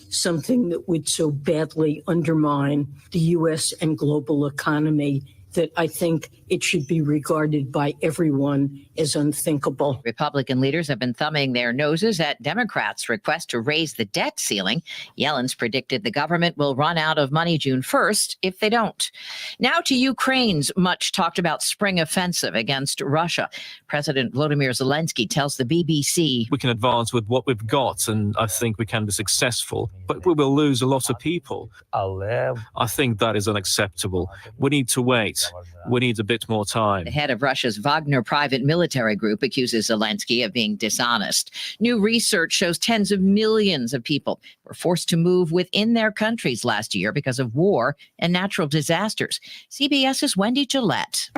something that would so badly undermine the U.S. and global economy that I think it should be regarded by everyone as unthinkable. Republican leaders have been thumbing their noses at Democrats' request to raise the debt ceiling. Yellen's predicted the government will run out of money June 1st if they don't. Now to Ukraine's much talked about spring offensive against Russia. President Volodymyr Zelensky tells the BBC, "We can advance with what we've got, and I think we can be successful, but we will lose a lot of people. I think that is unacceptable. We need to wait. We need a bit more time." The head of Russia's Wagner private military group accuses Zelensky of being dishonest. New research shows tens of millions of people were forced to move within their countries last year because of war and natural disasters. CBS's Wendy Gillette.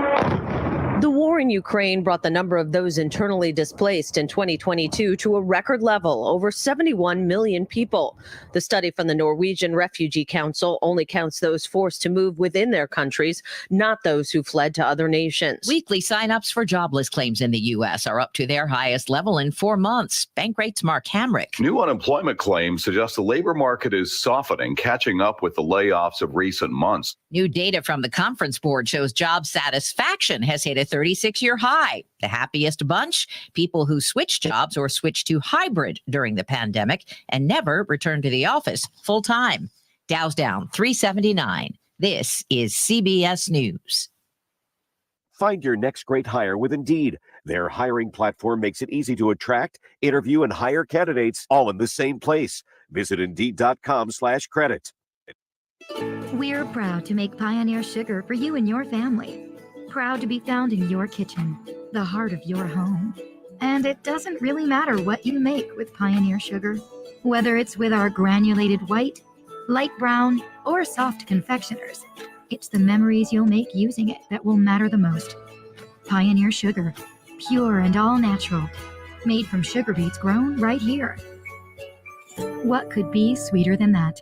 The war in Ukraine brought the number of those internally displaced in 2022 to a record level, over 71 million people. The study from the Norwegian Refugee Council only counts those forced to move within their countries, not those who fled to other nations. Weekly sign-ups for jobless claims in the U.S. are up to their highest level in 4 months. Bankrate's Mark Hamrick. New unemployment claims suggest the labor market is softening, catching up with the layoffs of recent months. New data from the Conference Board shows job satisfaction has hit a 36-year high. The happiest bunch, people who switched jobs or switched to hybrid during the pandemic and never returned to the office full time. Dow's down 379. This is CBS News. Find your next great hire with Indeed. Their hiring platform makes it easy to attract, interview, and hire candidates all in the same place. Visit Indeed.com/credit. We're proud to make Pioneer Sugar for you and your family. Proud to be found in your kitchen, the heart of your home. And it doesn't really matter what you make with Pioneer Sugar. Whether it's with our granulated white, light brown, or soft confectioners, it's the memories you'll make using it that will matter the most. Pioneer Sugar, pure and all natural, made from sugar beets grown right here. What could be sweeter than that?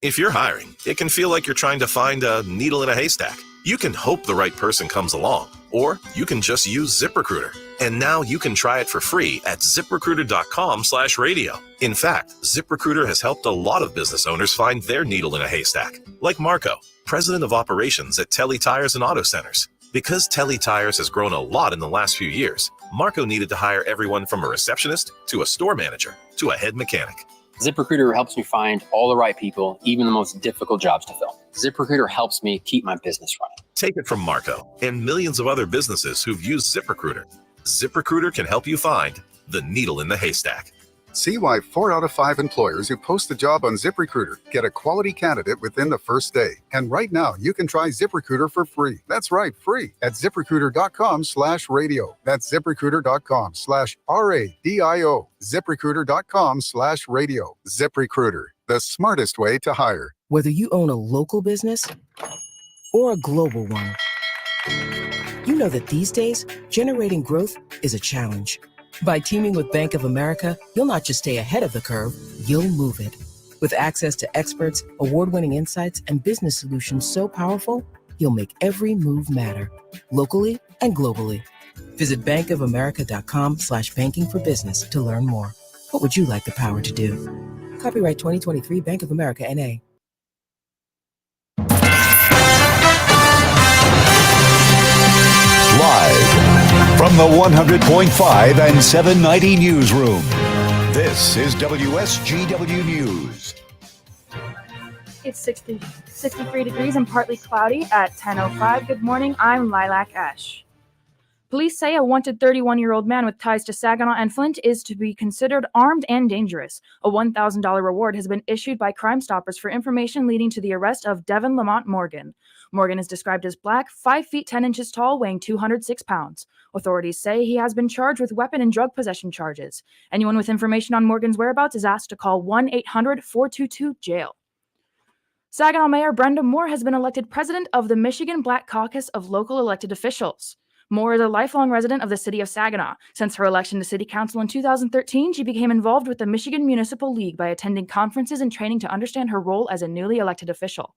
If you're hiring, it can feel like you're trying to find a needle in a haystack. You can hope the right person comes along, or you can just use ZipRecruiter. And now you can try it for free at ZipRecruiter.com/radio. In fact, ZipRecruiter has helped a lot of business owners find their needle in a haystack, like Marco, president of operations at Telly Tires and Auto Centers. Because Telly Tires has grown a lot in the last few years, Marco needed to hire everyone from a receptionist to a store manager to a head mechanic. ZipRecruiter helps me find all the right people, even the most difficult jobs to fill. ZipRecruiter helps me keep my business running. Take it from Marco and millions of other businesses who've used ZipRecruiter. ZipRecruiter can help you find the needle in the haystack. See why 4 out of 5 employers who post a job on ZipRecruiter get a quality candidate within the first day. And right now, you can try ZipRecruiter for free. That's right, free at ZipRecruiter.com/radio. That's ZipRecruiter.com/RADIO. ZipRecruiter.com/radio. ZipRecruiter, the smartest way to hire. Whether you own a local business or a global one, you know that these days, generating growth is a challenge. By teaming with Bank of America, you'll not just stay ahead of the curve, you'll move it. With access to experts, award-winning insights, and business solutions so powerful, you'll make every move matter, locally and globally. Visit bankofamerica.com/banking for business to learn more. What would you like the power to do? Copyright 2023 Bank of America, N.A. Live from the 100.5 and 790 newsroom, this is WSGW News. It's 63 degrees and partly cloudy at 10:05. Good morning, I'm Lilac Ash. Police say a wanted 31-year-old man with ties to Saginaw and Flint is to be considered armed and dangerous. A $1,000 reward has been issued by Crime Stoppers for information leading to the arrest of Devin Lamont Morgan. Morgan is described as black, 5 feet 10 inches tall, weighing 206 pounds. Authorities say he has been charged with weapon and drug possession charges. Anyone with information on Morgan's whereabouts is asked to call 1-800-422-JAIL. Saginaw Mayor Brenda Moore has been elected president of the Michigan Black Caucus of Local Elected Officials. Moore is a lifelong resident of the city of Saginaw. Since her election to city council in 2013, she became involved with the Michigan Municipal League by attending conferences and training to understand her role as a newly elected official.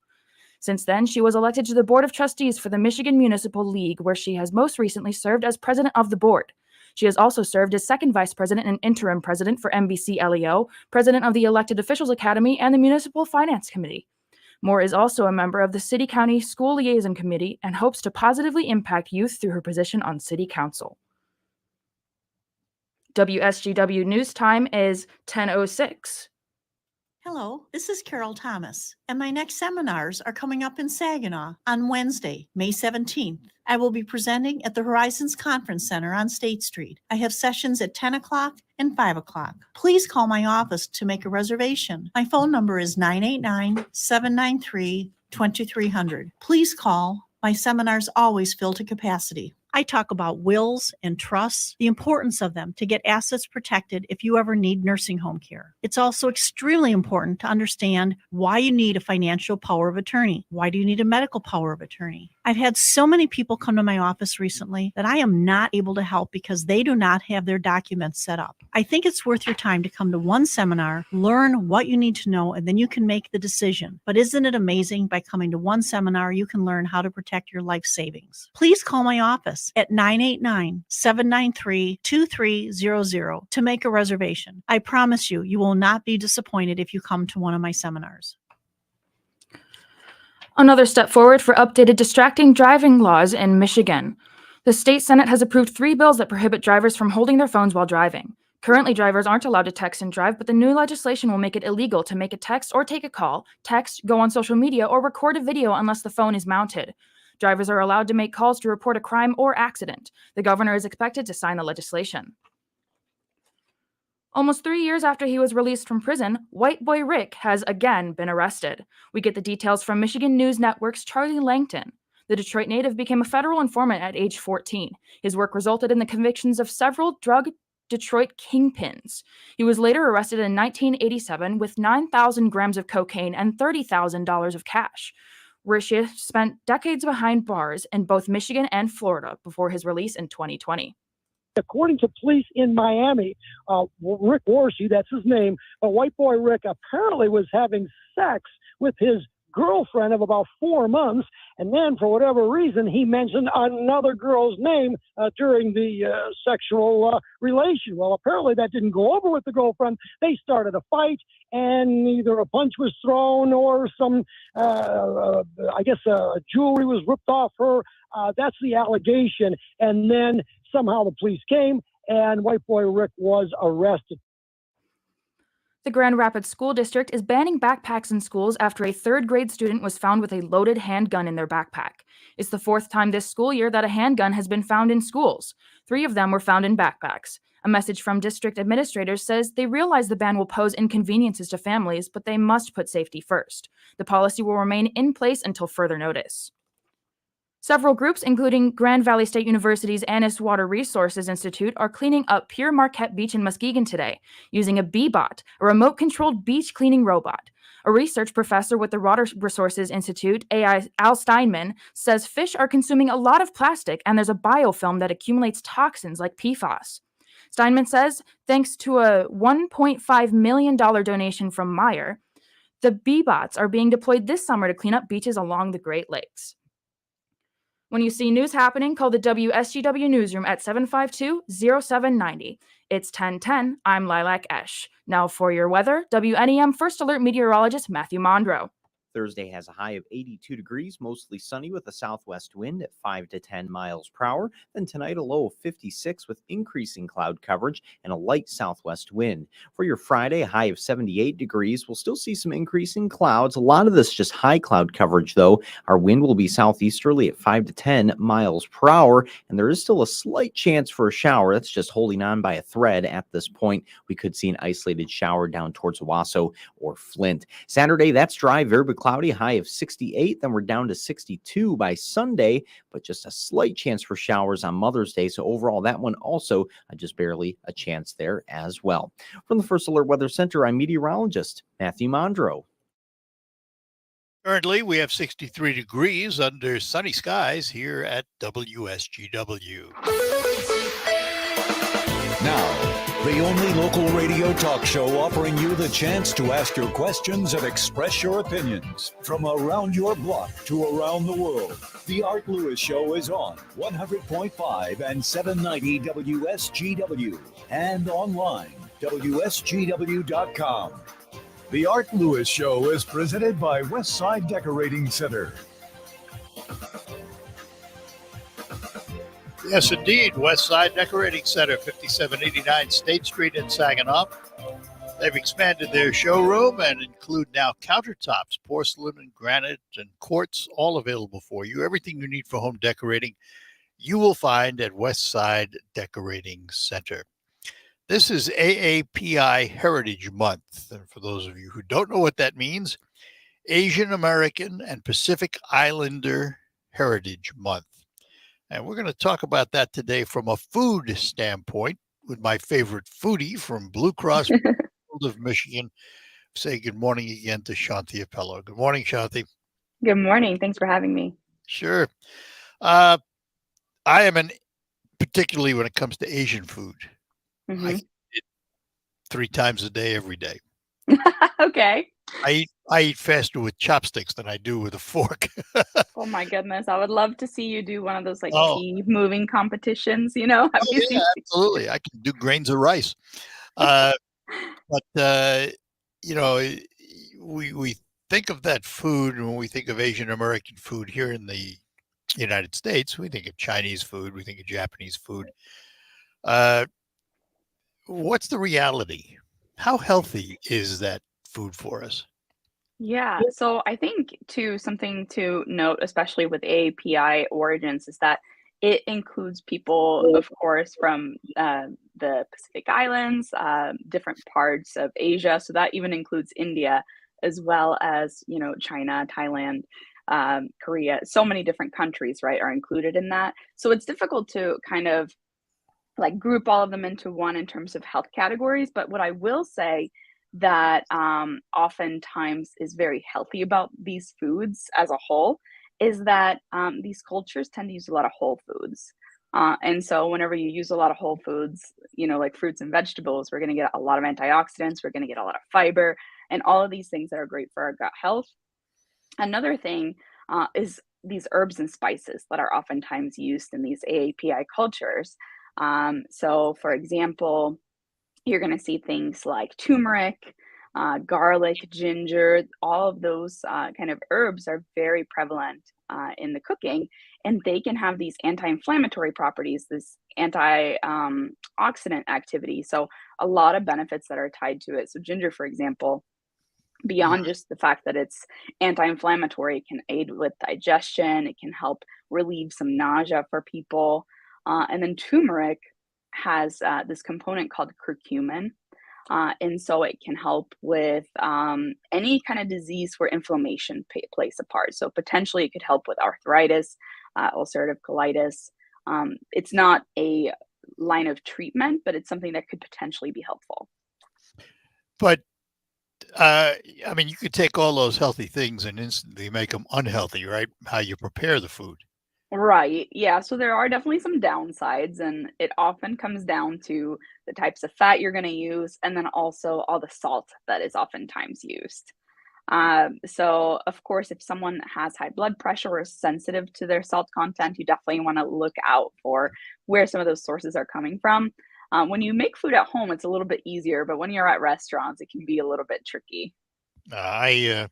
Since then, she was elected to the Board of Trustees for the Michigan Municipal League, where she has most recently served as president of the board. She has also served as second vice president and interim president for NBC-LEO, president of the Elected Officials Academy, and the Municipal Finance Committee. Moore is also a member of the City County School Liaison Committee and hopes to positively impact youth through her position on City Council. WSGW News Time is 10:06. Hello, this is Carol Thomas, and my next seminars are coming up in Saginaw on Wednesday, May 17th. I will be presenting at the Horizons Conference Center on State Street. I have sessions at 10 o'clock and 5 o'clock. Please call my office to make a reservation. My phone number is 989-793-2300. Please call. My seminars always fill to capacity. I talk about wills and trusts, the importance of them to get assets protected if you ever need nursing home care. It's also extremely important to understand why you need a financial power of attorney. Why do you need a medical power of attorney? I've had so many people come to my office recently that I am not able to help because they do not have their documents set up. I think it's worth your time to come to one seminar, learn what you need to know, and then you can make the decision. But isn't it amazing? By coming to one seminar, you can learn how to protect your life savings. Please call my office at 989-793-2300 to make a reservation. I promise you, you will not be disappointed if you come to one of my seminars. Another step forward for updated distracting driving laws in Michigan. The state Senate has approved 3 bills that prohibit drivers from holding their phones while driving. Currently, drivers aren't allowed to text and drive, but the new legislation will make it illegal to make a text or take a call, text, go on social media, or record a video unless the phone is mounted. Drivers are allowed to make calls to report a crime or accident. The governor is expected to sign the legislation. Almost 3 years after he was released from prison, white boy Rick has again been arrested. We get the details from Michigan News Network's Charlie Langton. The Detroit native became a federal informant at age 14. His work resulted in the convictions of several drug Detroit kingpins. He was later arrested in 1987 with 9,000 grams of cocaine and $30,000 of cash. Rishi spent decades behind bars in both Michigan and Florida before his release in 2020. According to police in Miami, Rick Warsey, that's his name, white boy Rick apparently was having sex with his girlfriend of about 4 months, and then for whatever reason he mentioned another girl's name during the sexual relation. Well, apparently that didn't go over with the girlfriend. They started a fight, and either a punch was thrown or some jewelry was ripped off her. That's the allegation. And then somehow the police came and white boy Rick was arrested. The Grand Rapids School District is banning backpacks in schools after a 3rd grade student was found with a loaded handgun in their backpack. It's the 4th time this school year that a handgun has been found in schools. 3 of them were found in backpacks. A message from district administrators says they realize the ban will pose inconveniences to families, but they must put safety first. The policy will remain in place until further notice. Several groups, including Grand Valley State University's Annis Water Resources Institute, are cleaning up Pure Marquette Beach in Muskegon today using a Bee-Bot, a remote-controlled beach cleaning robot. A research professor with the Water Resources Institute, Al Steinman, says fish are consuming a lot of plastic and there's a biofilm that accumulates toxins like PFAS. Steinman says, thanks to a $1.5 million donation from Meyer, the Bee-Bots are being deployed this summer to clean up beaches along the Great Lakes. When you see news happening, call the WSGW Newsroom at 752-0790. It's 10:10. I'm Lilac Esch. Now for your weather, WNEM First Alert meteorologist Matthew Mondro. Thursday has a high of 82 degrees, mostly sunny with a southwest wind at 5 to 10 miles per hour. Then tonight, a low of 56 with increasing cloud coverage and a light southwest wind. For your Friday, a high of 78 degrees. We'll still see some increasing clouds. A lot of this just high cloud coverage, though. Our wind will be southeasterly at 5 to 10 miles per hour, and there is still a slight chance for a shower. That's just holding on by a thread at this point. We could see an isolated shower down towards Owasso or Flint. Saturday, that's dry, very cloudy, high of 68. Then we're down to 62 by Sunday, but just a slight chance for showers on Mother's Day. So overall, that one also just barely a chance there as well. From the First Alert Weather Center, I'm meteorologist Matthew Mondro. Currently, we have 63 degrees under sunny skies here at WSGW. Now, The only local radio talk show offering you the chance to ask your questions and express your opinions from around your block to around the world. The Art Lewis Show is on 100.5 and 790 WSGW and online, WSGW.com. The Art Lewis Show is presented by Westside Decorating Center. Yes, indeed. Westside Decorating Center, 5789 State Street in Saginaw. They've expanded their showroom and include now countertops, porcelain and granite and quartz, all available for you. Everything you need for home decorating, you will find at Westside Decorating Center. This is AAPI Heritage Month. And for those of you who don't know what that means, Asian American and Pacific Islander Heritage Month. And we're going to talk about that today from a food standpoint with my favorite foodie from Blue Cross of Michigan. Say good morning again to Shanthi Appelo. Good morning, Shanthi. Good morning. Thanks for having me. Sure. I am particularly when it comes to Asian food. Mm-hmm. I eat it 3 times a day, every day. Okay. I eat faster with chopsticks than I do with a fork. Oh my goodness. I would love to see you do one of those pea moving competitions, Absolutely. I can do grains of rice. But we think of that food, and when we think of Asian American food here in the United States, we think of Chinese food, we think of Japanese food. What's the reality? How healthy is that food for us? Yeah. So I think something to note, especially with AAPI origins, is that it includes people, of course, from the Pacific Islands, different parts of Asia. So that even includes India, as well as, China, Thailand, Korea. So many different countries, right, are included in that. So it's difficult to kind of group all of them into one in terms of health categories. But what I will say that oftentimes is very healthy about these foods as a whole is that these cultures tend to use a lot of whole foods. And so whenever you use a lot of whole foods, like fruits and vegetables, we're going to get a lot of antioxidants, we're going to get a lot of fiber, and all of these things that are great for our gut health. Another thing is these herbs and spices that are oftentimes used in these AAPI cultures. So for example, you're going to see things like turmeric, garlic, ginger. All of those kind of herbs are very prevalent in the cooking, and they can have these anti-inflammatory properties, this antioxidant activity. So a lot of benefits that are tied to it. So ginger, for example, beyond just the fact that it's anti-inflammatory, it can aid with digestion. It can help relieve some nausea for people. And then turmeric has this component called curcumin. And so it can help with any kind of disease where inflammation plays a part. So potentially it could help with arthritis, ulcerative colitis. It's not a line of treatment, but it's something that could potentially be helpful. But you could take all those healthy things and instantly make them unhealthy, right? How you prepare the food. Right. Yeah. So there are definitely some downsides, and it often comes down to the types of fat you're going to use, and then also all the salt that is oftentimes used. So, of course, if someone has high blood pressure or is sensitive to their salt content, you definitely want to look out for where some of those sources are coming from. When you make food at home, it's a little bit easier, but when you're at restaurants, it can be a little bit tricky. It'll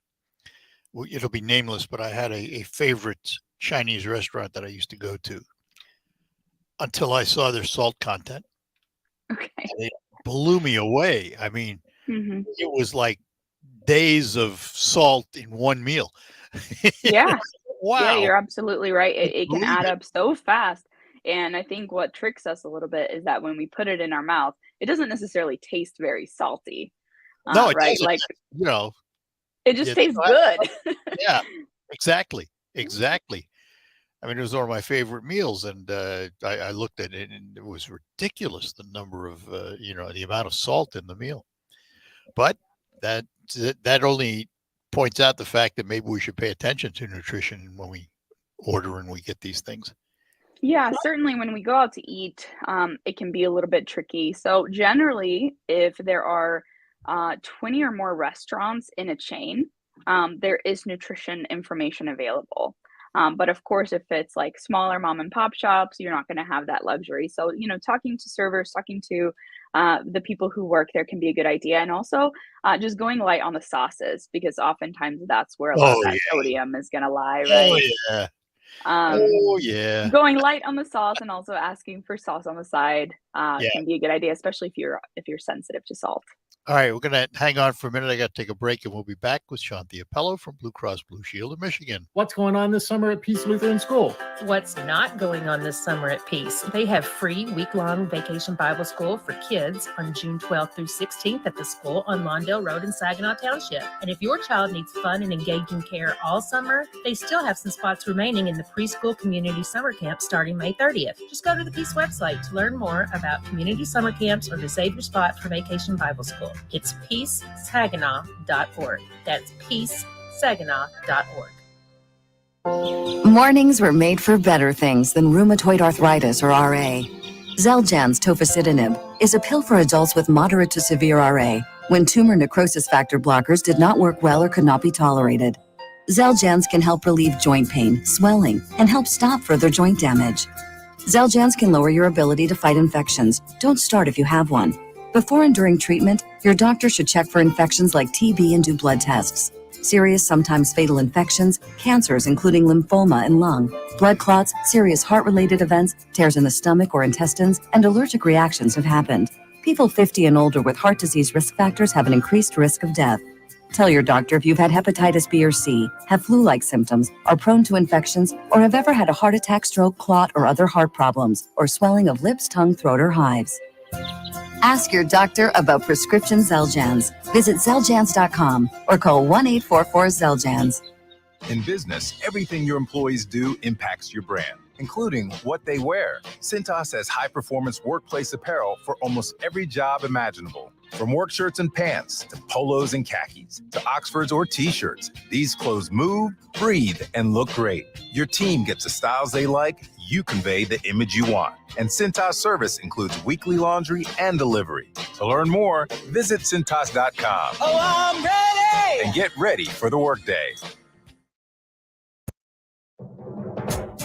be nameless, but I had a favorite Chinese restaurant that I used to go to until I saw their salt content. Okay. And it blew me away. I mean, It was like days of salt in one meal. Yeah. Wow. Yeah, you're absolutely right. It can add up so fast. And I think what tricks us a little bit is that when we put it in our mouth, it doesn't necessarily taste very salty. No, it right? doesn't. Like it just it's tastes not- good. Yeah, exactly. I mean, it was one of my favorite meals, and I looked at it, and it was ridiculous, the number of, the amount of salt in the meal. But that only points out the fact that maybe we should pay attention to nutrition when we order and we get these things. Yeah, certainly when we go out to eat, it can be a little bit tricky. So generally, if there are 20 or more restaurants in a chain, there is nutrition information available. But of course, if it's like smaller mom and pop shops, you're not going to have that luxury. So, talking to servers, talking to the people who work there can be a good idea. And also just going light on the sauces, because oftentimes that's where a lot of Oh, that yeah. sodium is going to lie, Oh, right? yeah. Um, Oh, yeah. Going light on the sauce and also asking for sauce on the side Yeah. can be a good idea, especially if you're sensitive to salt. All right, we're going to hang on for a minute. I got to take a break, and we'll be back with Shanthi Appelo from Blue Cross Blue Shield of Michigan. What's going on this summer at Peace Lutheran School? What's not going on this summer at Peace? They have free week-long vacation Bible school for kids on June 12th through 16th at the school on Lawndale Road in Saginaw Township. And if your child needs fun and engaging care all summer, they still have some spots remaining in the preschool community summer camp starting May 30th. Just go to the Peace website to learn more about community summer camps or to save your spot for Vacation Bible School. It's peacesaginaw.org. That's peacesaginaw.org. Mornings were made for better things than rheumatoid arthritis or RA. Xeljanz tofacitinib is a pill for adults with moderate to severe RA when tumor necrosis factor blockers did not work well or could not be tolerated. Xeljanz can help relieve joint pain, swelling, and help stop further joint damage. Xeljanz can lower your ability to fight infections. Don't start if you have one. Before and during treatment, your doctor should check for infections like TB and do blood tests. Serious, sometimes fatal infections, cancers including lymphoma and lung, blood clots, serious heart-related events, tears in the stomach or intestines, and allergic reactions have happened. People 50 and older with heart disease risk factors have an increased risk of death. Tell your doctor if you've had hepatitis B or C, have flu-like symptoms, are prone to infections, or have ever had a heart attack, stroke, clot, or other heart problems, or swelling of lips, tongue, throat, or hives. Ask your doctor about prescription Xeljanz. Visit Xeljanz.com or call 1-844-XELJANZ. In business, everything your employees do impacts your brand, including what they wear. Cintas has high-performance workplace apparel for almost every job imaginable. From work shirts and pants, to polos and khakis, to Oxfords or t-shirts, these clothes move, breathe, and look great. Your team gets the styles they like, you convey the image you want. And Cintas service includes weekly laundry and delivery. To learn more, visit Cintas.com. Oh, I'm ready! And get ready for the workday.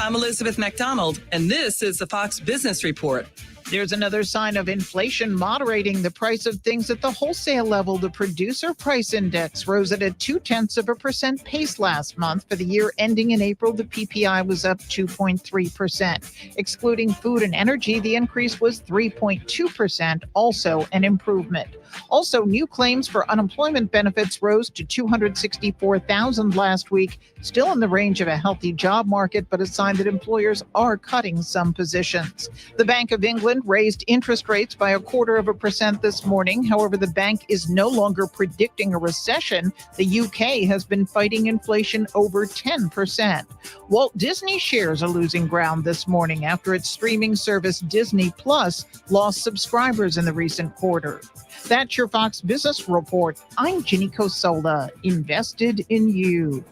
I'm Elizabeth McDonald, and this is the Fox Business Report. There's another sign of inflation moderating the price of things at the wholesale level. The producer price index rose at a 0.2% pace last month. For the year ending in April, the PPI was up 2.3%. Excluding food and energy, the increase was 3.2%, also an improvement. Also, new claims for unemployment benefits rose to 264,000 last week, still in the range of a healthy job market, but a sign that employers are cutting some positions. The Bank of England raised interest rates by 0.25% this morning. However, the bank is no longer predicting a recession. The UK has been fighting inflation over 10%. Walt Disney shares are losing ground this morning after its streaming service Disney Plus lost subscribers in the recent quarter. That's your Fox Business Report. I'm Ginny Cosola, invested in you.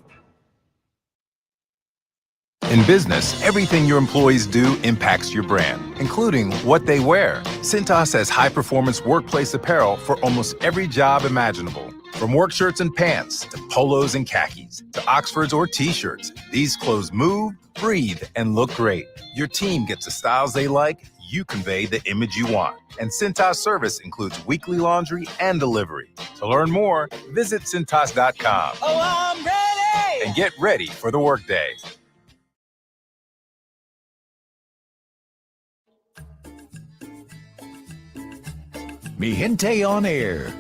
In business, everything your employees do impacts your brand, including what they wear. Cintas has high-performance workplace apparel for almost every job imaginable. From work shirts and pants, to polos and khakis, to Oxfords or t-shirts, these clothes move, breathe, and look great. Your team gets the styles they like, you convey the image you want. And Cintas service includes weekly laundry and delivery. To learn more, visit Cintas.com. Oh, I'm ready! And get ready for the workday. Mi Gente on Air.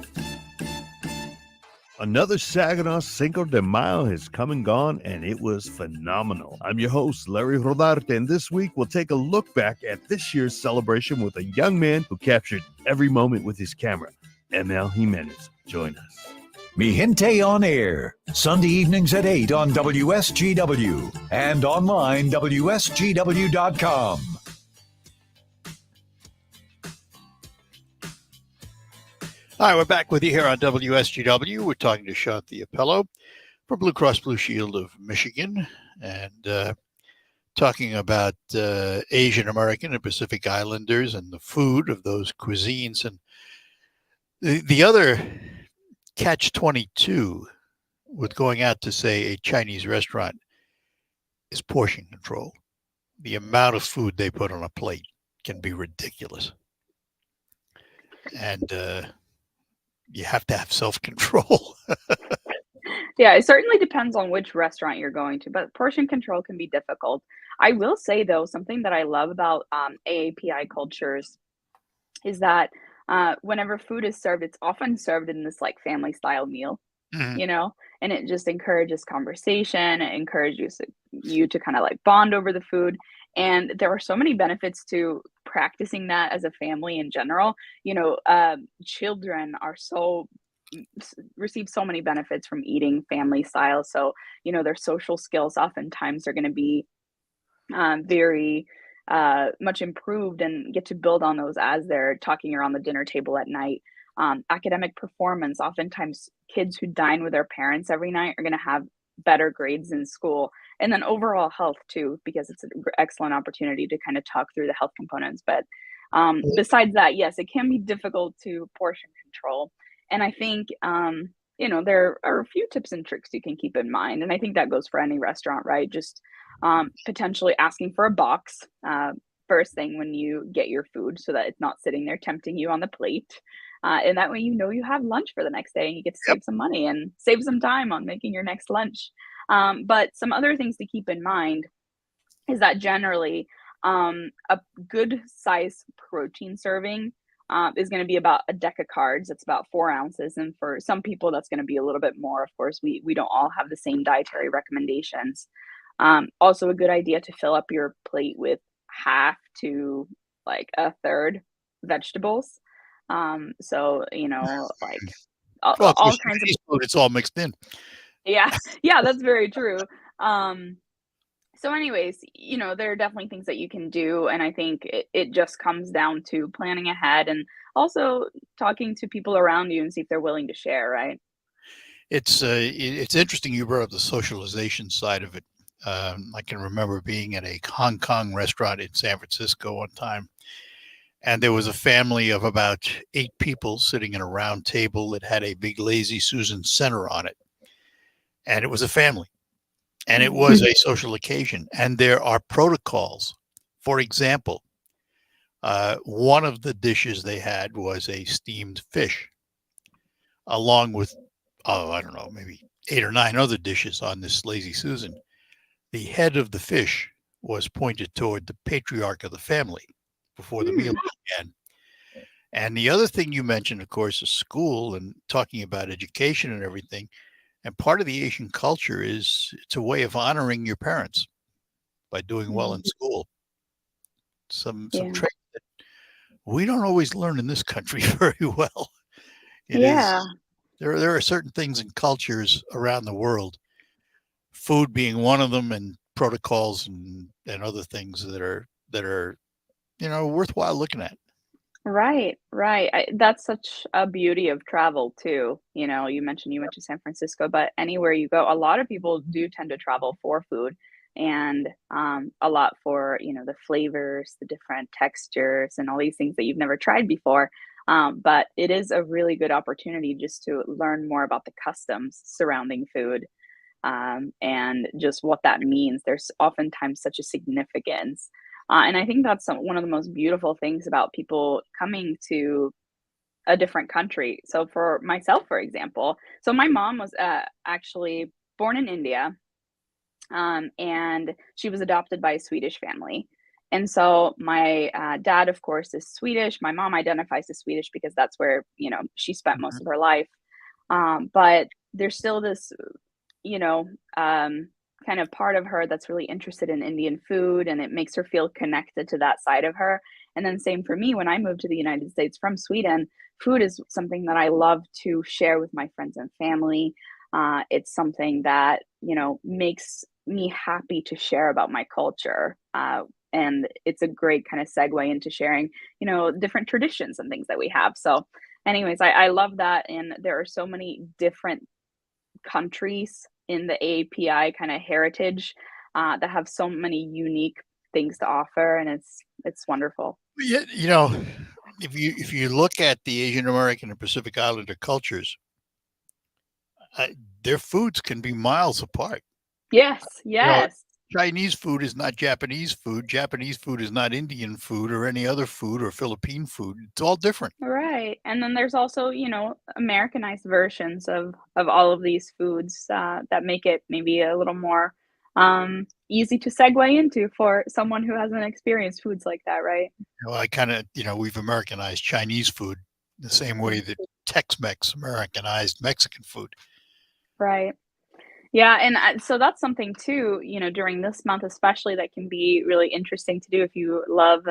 Another Saginaw Cinco de Mayo has come and gone, and it was phenomenal. I'm your host, Larry Rodarte, and this week we'll take a look back at this year's celebration with a young man who captured every moment with his camera. ML Jimenez, join us. Mi Gente on Air, Sunday evenings at 8 on WSGW and online WSGW.com. All right, we're back with you here on WSGW. We're talking to Shanthi Appelo from Blue Cross Blue Shield of Michigan. And talking about Asian American and Pacific Islanders and the food of those cuisines. And the other catch 22 with going out to, say, a Chinese restaurant is portion control. The amount of food they put on a plate can be ridiculous. And you have to have self-control. Yeah, it certainly depends on which restaurant you're going to, but portion control can be difficult. I will say, though, something that I love about AAPI cultures is that whenever food is served, it's often served in this like family style meal, Mhm. you know, and it just encourages conversation. It encourages you to kind of like bond over the food. And there are so many benefits to practicing that as a family in general. You know, children are receive so many benefits from eating family style. So, you know, their social skills oftentimes are going to be very much improved and get to build on those as they're talking around the dinner table at night. Academic performance, oftentimes kids who dine with their parents every night are going to have better grades in school. And then overall health too, because it's an excellent opportunity to kind of talk through the health components. But besides that, yes, it can be difficult to portion control. And I think, you know, there are a few tips and tricks you can keep in mind. And I think that goes for any restaurant, right? Just potentially asking for a box first thing when you get your food so that it's not sitting there tempting you on the plate. And that way, you know, you have lunch for the next day and you get to save some money and save some time on making your next lunch. But some other things to keep in mind is that generally a good size protein serving is going to be about a deck of cards. That's about 4 ounces. And for some people, that's going to be a little bit more. Of course, we don't all have the same dietary recommendations. Also a good idea to fill up your plate with half to like a third vegetables. So, you know, like all, Well, of all course, kinds of, Chinese food, it's all mixed in. yeah, yeah, that's very true. So anyways, you know, there are definitely things that you can do. And I think it just comes down to planning ahead and also talking to people around you and see if they're willing to share, right? It's interesting you brought up the socialization side of it. I can remember being at a Hong Kong restaurant in San Francisco one time, and there was a family of about 8 people sitting in a round table that had a big Lazy Susan center on it. And it was a family, and it was a social occasion. And there are protocols. For example, one of the dishes they had was a steamed fish, along with, oh, I don't know, maybe 8 or 9 other dishes on this Lazy Susan. The head of the fish was pointed toward the patriarch of the family before the meal began. And the other thing you mentioned, of course, is school and talking about education and everything. And part of the Asian culture is it's a way of honoring your parents by doing well in school. Some traits that we don't always learn in this country very well. There are certain things in cultures around the world, food being one of them, and protocols and other things that are you know, worthwhile looking at. Right, right. That's such a beauty of travel too. You know, you mentioned you went to San Francisco, but anywhere you go, a lot of people do tend to travel for food and a lot for, you know, the flavors, the different textures, and all these things that you've never tried before. But it is a really good opportunity just to learn more about the customs surrounding food and just what that means. There's oftentimes such a significance. And I think that's one of the most beautiful things about people coming to a different country. So for myself, for example, so my mom was actually born in India, and she was adopted by a Swedish family. And so my dad, of course, is Swedish. My mom identifies as Swedish because that's where, you know, she spent most of her life. But there's still this, you know, kind of part of her that's really interested in Indian food, and it makes her feel connected to that side of her. And then same for me, when I moved to the United States from Sweden, food is something that I love to share with my friends and family. It's something that, you know, makes me happy to share about my culture. And it's a great kind of segue into sharing, you know, different traditions and things that we have. So anyways, I love that. And there are so many different countries in the AAPI kind of heritage that have so many unique things to offer, and it's wonderful. Yeah, if you look at the Asian American and Pacific Islander cultures, their foods can be miles apart. Yes, You know, yes. Chinese food is not Japanese food. Japanese food is not Indian food or any other food or Philippine food. It's all different. Right. And then there's also, Americanized versions of all of these foods that make it maybe a little more easy to segue into for someone who hasn't experienced foods like that, right? I kind of, we've Americanized Chinese food the same way that Tex-Mex Americanized Mexican food. Right. Yeah, and so that's something too, during this month especially that can be really interesting to do if you love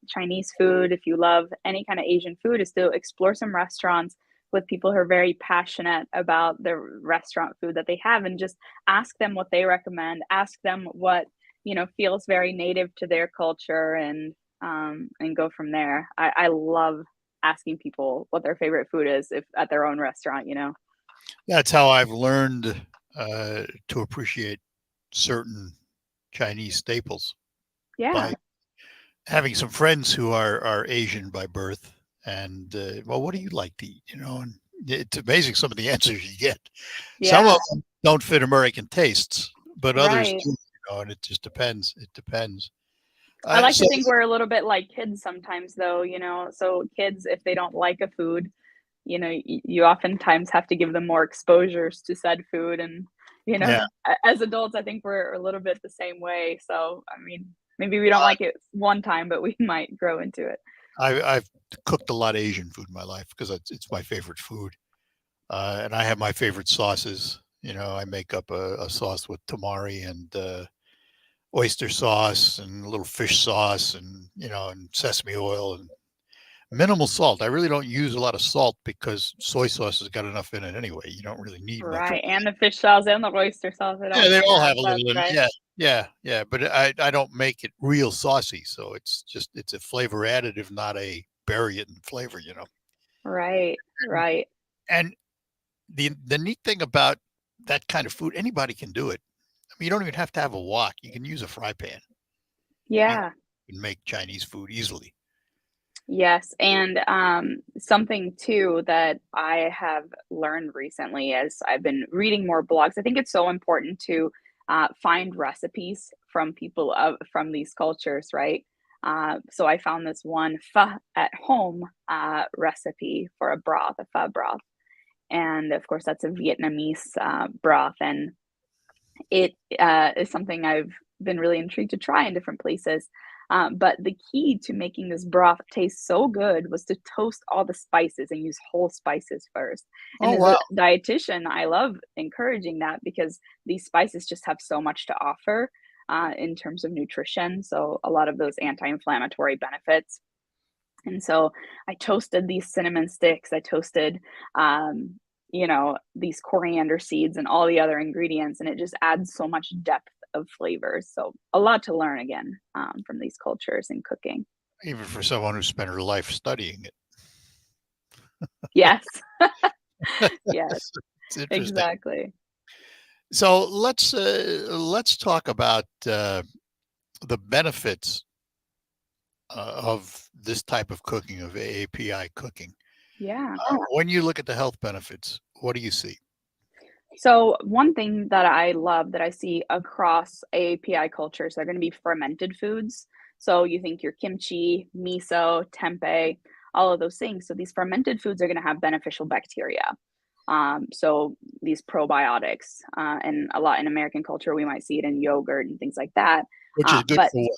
Chinese food, if you love any kind of Asian food, is to explore some restaurants with people who are very passionate about the restaurant food that they have, and just ask them what they recommend, ask them what, feels very native to their culture, and go from there. I love asking people what their favorite food is if at their own restaurant. That's how I've learned to appreciate certain Chinese staples. Yeah. By having some friends who are Asian by birth, and well, what do you like to eat? And it's amazing some of the answers you get. Some of them don't fit American tastes, but others Right. do. And it just depends. It depends. I like So to think we're a little bit like kids sometimes, though, so kids, if they don't like a food, you oftentimes have to give them more exposures to said food. And, yeah, as adults, I think we're a little bit the same way. So, I mean, maybe we don't like it one time, but we might grow into it. I've cooked a lot of Asian food in my life because it's my favorite food, and I have my favorite sauces. I make up a sauce with tamari and oyster sauce and a little fish sauce, and sesame oil and minimal salt. I really don't use a lot of salt because soy sauce has got enough in it anyway. You don't really need much. Right. And the fish sauce and the oyster sauce. Yeah, they all have a That's little in it. right. Yeah. But I don't make it real saucy, so it's a flavor additive, not a bury it in flavor. Right. Right. And the neat thing about that kind of food, anybody can do it. I mean, you don't even have to have a wok. You can use a fry pan. Yeah. You can make Chinese food easily. Yes, and something too that I have learned recently as I've been reading more blogs. I think it's so important to find recipes from people from these cultures, right? So I found this one pho at home recipe for a pho broth, and of course that's a Vietnamese broth, and it is something I've been really intrigued to try in different places. But the key to making this broth taste so good was to toast all the spices and use whole spices first. And Oh, as wow. a dietitian, I love encouraging that because these spices just have so much to offer in terms of nutrition. So, a lot of those anti inflammatory benefits. And so I toasted these cinnamon sticks. I toasted, these coriander seeds and all the other ingredients, and it just adds so much depth of flavors. So a lot to learn again from these cultures in cooking. Even for someone who spent her life studying it. Yes. Yes. It's interesting. Exactly. So let's talk about the benefits of this type of cooking, of AAPI cooking. Yeah. When you look at the health benefits, what do you see? So one thing that I love that I see across AAPI cultures are going to be fermented foods. So you think your kimchi, miso, tempeh, all of those things. So these fermented foods are going to have beneficial bacteria. So these probiotics, and a lot in American culture, we might see it in yogurt and things like that. Which is good But for what?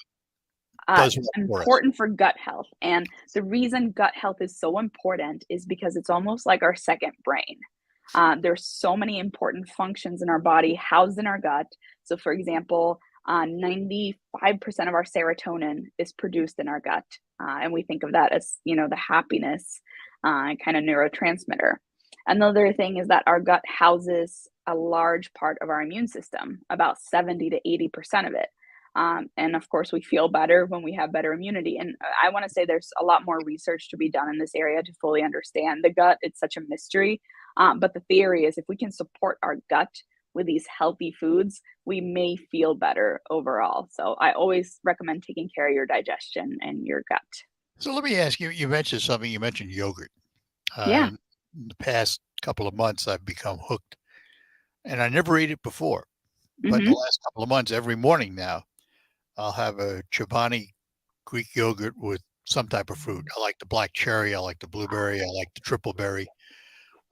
Does what for us? important for gut health. And the reason gut health is so important is because it's almost like our second brain. There's so many important functions in our body housed in our gut. So, for example, 95% of our serotonin is produced in our gut. And we think of that as, the happiness kind of neurotransmitter. Another thing is that our gut houses a large part of our immune system, about 70 to 80% of it. And of course, we feel better when we have better immunity. And I want to say there's a lot more research to be done in this area to fully understand the gut. It's such a mystery. But the theory is if we can support our gut with these healthy foods, we may feel better overall. So I always recommend taking care of your digestion and your gut. So let me ask you, you mentioned something, you mentioned yogurt. Yeah. In the past couple of months, I've become hooked, and I never ate it before. But in the last couple of months, every morning now, I'll have a Chobani Greek yogurt with some type of fruit. I like the black cherry. I like the blueberry. I like the triple berry.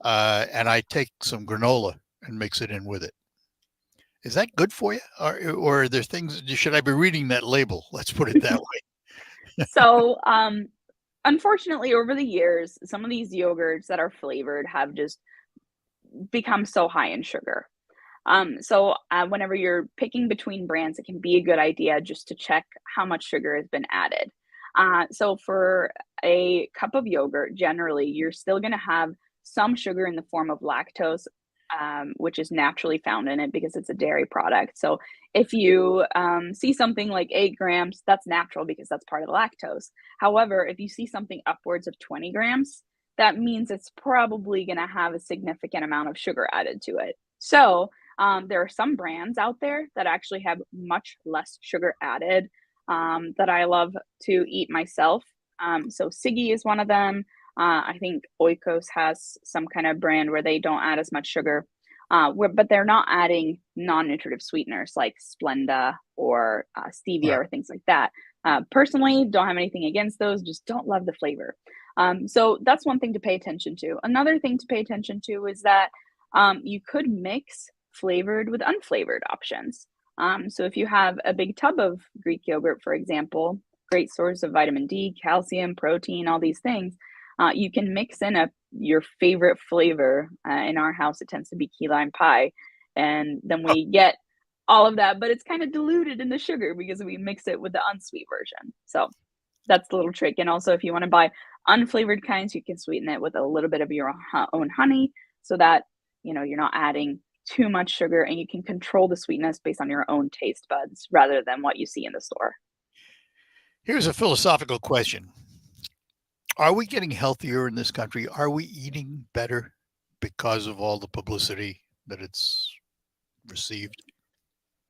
And I take some granola and mix it in with it. Is that good for you? Or are there things, should I be reading that label? Let's put it that way. So, unfortunately, over the years, some of these yogurts that are flavored have just become so high in sugar. Whenever you're picking between brands, it can be a good idea just to check how much sugar has been added. So for a cup of yogurt, generally, you're still going to have some sugar in the form of lactose, which is naturally found in it because it's a dairy product. So if you see something like 8 grams, that's natural because that's part of the lactose. However, if you see something upwards of 20 grams, that means it's probably going to have a significant amount of sugar added to it. So there are some brands out there that actually have much less sugar added that I love to eat myself. So Siggy is one of them. I think Oikos has some kind of brand where they don't add as much sugar, but they're not adding non-nutritive sweeteners like Splenda or stevia or things like that. Personally, don't have anything against those, just don't love the flavor. So that's one thing to pay attention to. Another thing to pay attention to is that you could mix flavored with unflavored options. So if you have a big tub of Greek yogurt, for example, great source of vitamin D, calcium, protein, all these things, you can mix in your favorite flavor. In our house, it tends to be key lime pie. And then we get all of that, but it's kind of diluted in the sugar because we mix it with the unsweet version. So that's the little trick. And also, if you want to buy unflavored kinds, you can sweeten it with a little bit of your own honey so that, you're not adding too much sugar and you can control the sweetness based on your own taste buds rather than what you see in the store. Here's a philosophical question. Are we getting healthier in this country? Are we eating better because of all the publicity that it's received?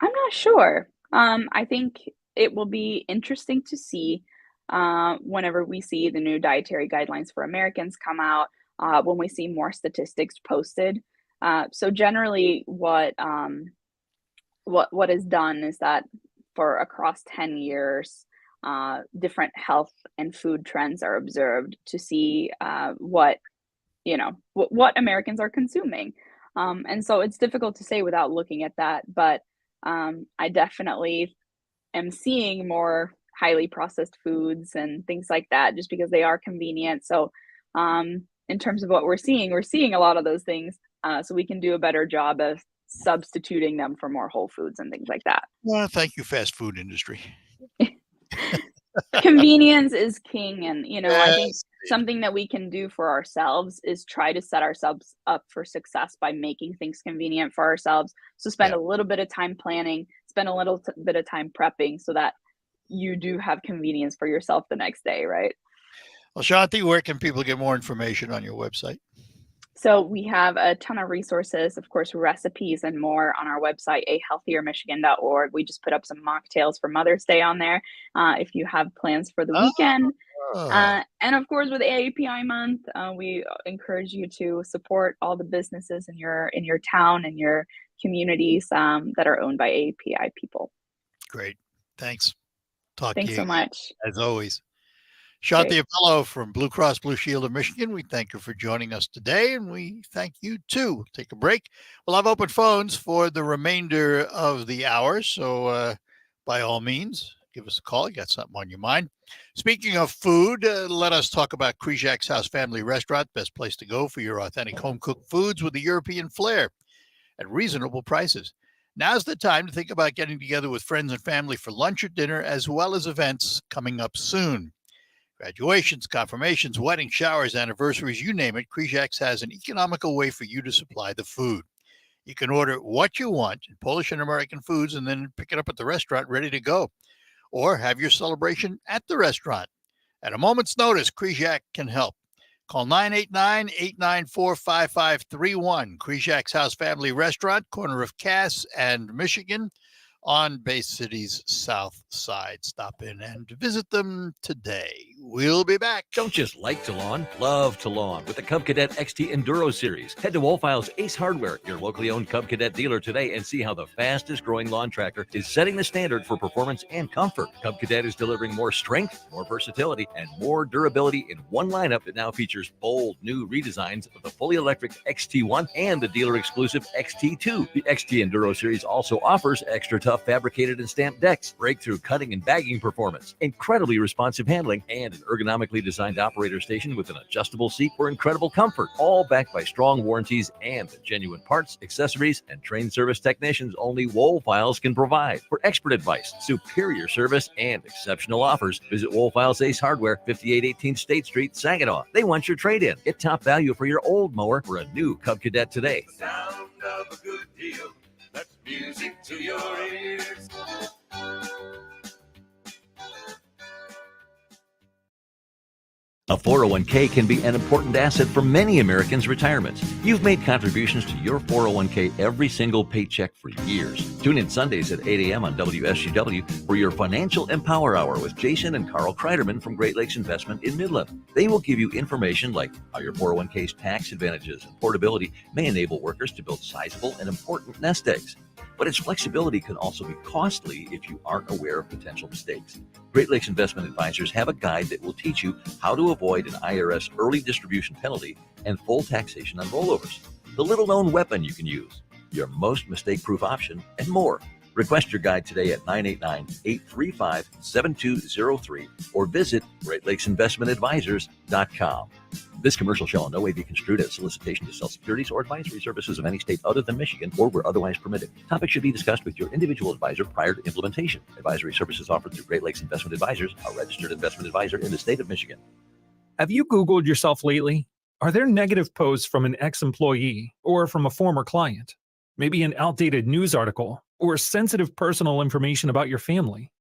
I'm not sure. I think it will be interesting to see whenever we see the new dietary guidelines for Americans come out, when we see more statistics posted. So generally what is done is that for across 10 years, different health and food trends are observed to see what Americans are consuming. And so it's difficult to say without looking at that, but I definitely am seeing more highly processed foods and things like that just because they are convenient. So in terms of what we're seeing a lot of those things, so we can do a better job of substituting them for more whole foods and things like that. Well, thank you, fast food industry. Convenience is king. And, I think something that we can do for ourselves is try to set ourselves up for success by making things convenient for ourselves. So spend a little bit of time planning, spend a little bit of time prepping so that you do have convenience for yourself the next day, right? Well, Shanthi, where can people get more information on your website? So we have a ton of resources, of course, recipes and more on our website, ahealthiermichigan.org. We just put up some mocktails for Mother's Day on there if you have plans for the weekend. And of course, with AAPI month, we encourage you to support all the businesses in your town and your communities that are owned by AAPI people. Great. Thanks. Thanks so much. As always. Shanthi Appelo from Blue Cross Blue Shield of Michigan. We thank you for joining us today, and we thank you too. Take a break. We'll have open phones for the remainder of the hour, so by all means, give us a call. You got something on your mind. Speaking of food, let us talk about Krizak's House Family Restaurant, best place to go for your authentic home-cooked foods with a European flair at reasonable prices. Now's the time to think about getting together with friends and family for lunch or dinner, as well as events coming up soon. Graduations, confirmations, weddings, showers, anniversaries, you name it, Krizak's has an economical way for you to supply the food. You can order what you want in Polish and American foods and then pick it up at the restaurant ready to go. Or have your celebration at the restaurant. At a moment's notice, Krizak can help. Call 989-894-5531. Krishak's House Family Restaurant, corner of Cass and Michigan on Bay City's south side. Stop in and visit them today. We'll be back. Don't just like to lawn, love to lawn with the Cub Cadet XT Enduro Series. Head to Woolfile's Ace Hardware, your locally owned Cub Cadet dealer today, and see how the fastest growing lawn tractor is setting the standard for performance and comfort. Cub Cadet is delivering more strength, more versatility, and more durability in one lineup that now features bold new redesigns of the fully electric XT1 and the dealer exclusive XT2. The XT Enduro Series also offers extra tough fabricated and stamped decks, breakthrough cutting and bagging performance, incredibly responsive handling, and an ergonomically designed operator station with an adjustable seat for incredible comfort, all backed by strong warranties and the genuine parts, accessories, and trained service technicians only Woolfiles can provide. For expert advice, superior service, and exceptional offers, visit Woolfiles Ace Hardware, 5818 State Street, Saginaw. They want your trade-in. Get top value for your old mower for a new Cub Cadet today. The sound of a good deal. That's music to your ears. A 401k can be an important asset for many Americans' retirements. You've made contributions to your 401k every single paycheck for years. Tune in Sundays at 8 a.m. on WSGW for your Financial Empower Hour with Jason and Carl Kreiderman from Great Lakes Investment in Midland. They will give you information like how your 401k's tax advantages and portability may enable workers to build sizable and important nest eggs. But its flexibility can also be costly if you aren't aware of potential mistakes. Great Lakes Investment Advisors have a guide that will teach you how to avoid an IRS early distribution penalty and full taxation on rollovers, the little-known weapon you can use, your most mistake-proof option, and more. Request your guide today at 989-835-7203 or visit GreatLakesInvestmentAdvisors.com. This commercial shall in no way be construed as solicitation to sell securities or advisory services of any state other than Michigan or where otherwise permitted. Topics should be discussed with your individual advisor prior to implementation. Advisory services offered through Great Lakes Investment Advisors, a registered investment advisor in the state of Michigan. Have you Googled yourself lately? Are there negative posts from an ex-employee or from a former client? Maybe an outdated news article or sensitive personal information about your family?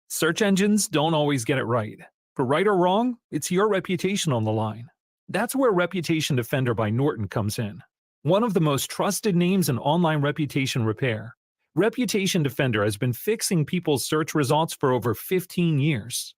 Search engines don't always get it right. For right or wrong, it's your reputation on the line. That's where Reputation Defender by Norton comes in. One of the most trusted names in online reputation repair, Reputation Defender has been fixing people's search results for over 15 years.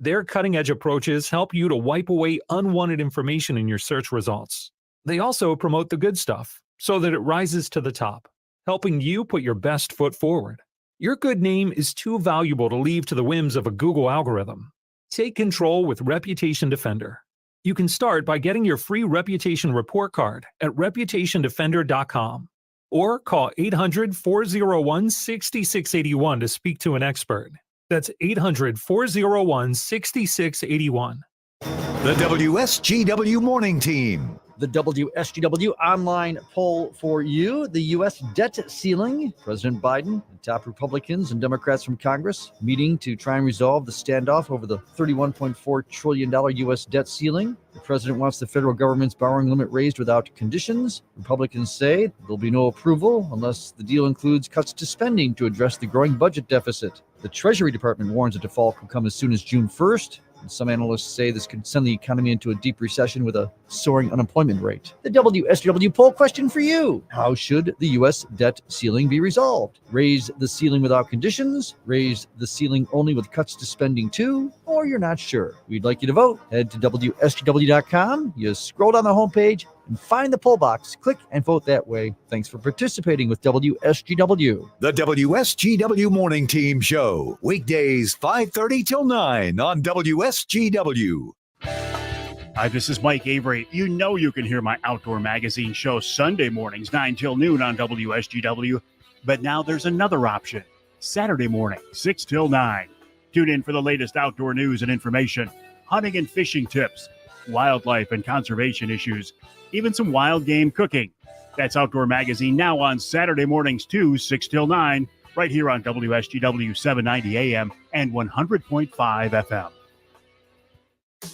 Their cutting-edge approaches help you to wipe away unwanted information in your search results. They also promote the good stuff so that it rises to the top, helping you put your best foot forward. Your good name is too valuable to leave to the whims of a Google algorithm. Take control with Reputation Defender. You can start by getting your free reputation report card at reputationdefender.com or call 800-401-6681 to speak to an expert. That's 800-401-6681. The WSGW Morning Team. The WSGW online poll for you. The U.S. debt ceiling. President Biden and top Republicans and Democrats from Congress meeting to try and resolve the standoff over the $31.4 trillion U.S. debt ceiling. The president wants the federal government's borrowing limit raised without conditions. Republicans say there'll be no approval unless the deal includes cuts to spending to address the growing budget deficit. The Treasury Department warns a default could come as soon as June 1st. Some analysts say this could send the economy into a deep recession with a soaring unemployment rate. The WSW poll question for you. How should the U.S. debt ceiling be resolved? Raise the ceiling without conditions? Raise the ceiling only with cuts to spending too? Or you're not sure? We'd like you to vote. Head to WSGW.com. You scroll down the homepage and find the poll box. Click and vote that way. Thanks for participating with WSGW. The WSGW Morning Team Show. Weekdays 5:30 till 9 on WSGW. Hi, this is Mike Avery. You know you can hear my outdoor magazine show Sunday mornings 9 till noon on WSGW. But now there's another option. Saturday morning, 6 till 9. Tune in for the latest outdoor news and information, hunting and fishing tips, wildlife and conservation issues, even some wild game cooking. That's Outdoor Magazine now on Saturday mornings too, 6 till 9, right here on WSGW 790 AM and 100.5 FM.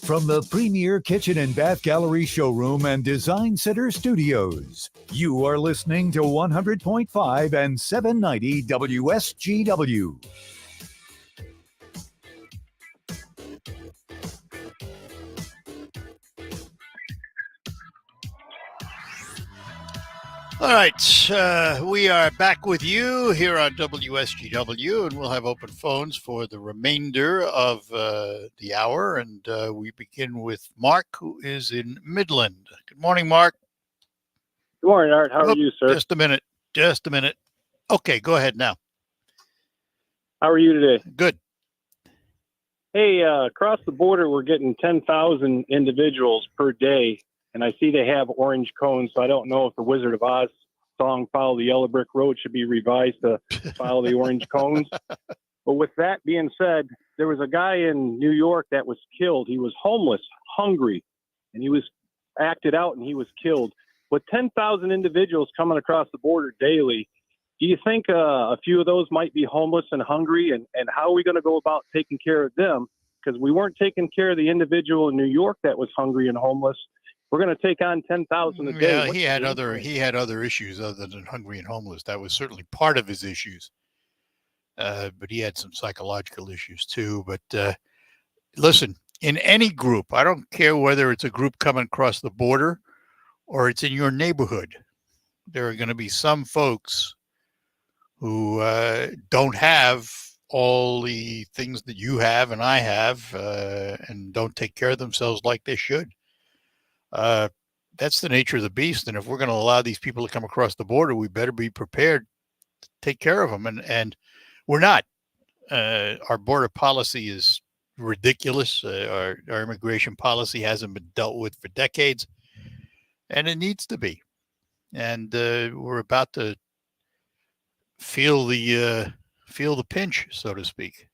From the Premier Kitchen and Bath Gallery Showroom and Design Center Studios, you are listening to 100.5 and 790 WSGW. All right, we are back with you here on WSGW, and we'll have open phones for the remainder of the hour. And we begin with Mark, who is in Midland. Good morning, Mark. Good morning, Art. How are you, sir? Just a minute. Okay, go ahead now. How are you today? Good. Hey, across the border, we're getting 10,000 individuals per day, and I see they have orange cones, so I don't know if the Wizard of Oz song, Follow the Yellow Brick Road, should be revised to follow the orange cones. But with that being said, there was a guy in New York that was killed. He was homeless, hungry, and he was acted out, and he was killed. With 10,000 individuals coming across the border daily, do you think a few of those might be homeless and hungry? And how are we going to go about taking care of them? Because we weren't taking care of the individual in New York that was hungry and homeless. We're going to take on 10,000 a day. Yeah, he had other issues other than hungry and homeless. That was certainly part of his issues. But he had some psychological issues too. But listen, in any group, I don't care whether it's a group coming across the border or it's in your neighborhood, there are going to be some folks who don't have all the things that you have and I have, and don't take care of themselves like they should. That's the nature of the beast. And if we're going to allow these people to come across the border, we better be prepared to take care of them. And we're not. Our border policy is ridiculous. Our immigration policy hasn't been dealt with for decades, and it needs to be. And we're about to feel the pinch, so to speak.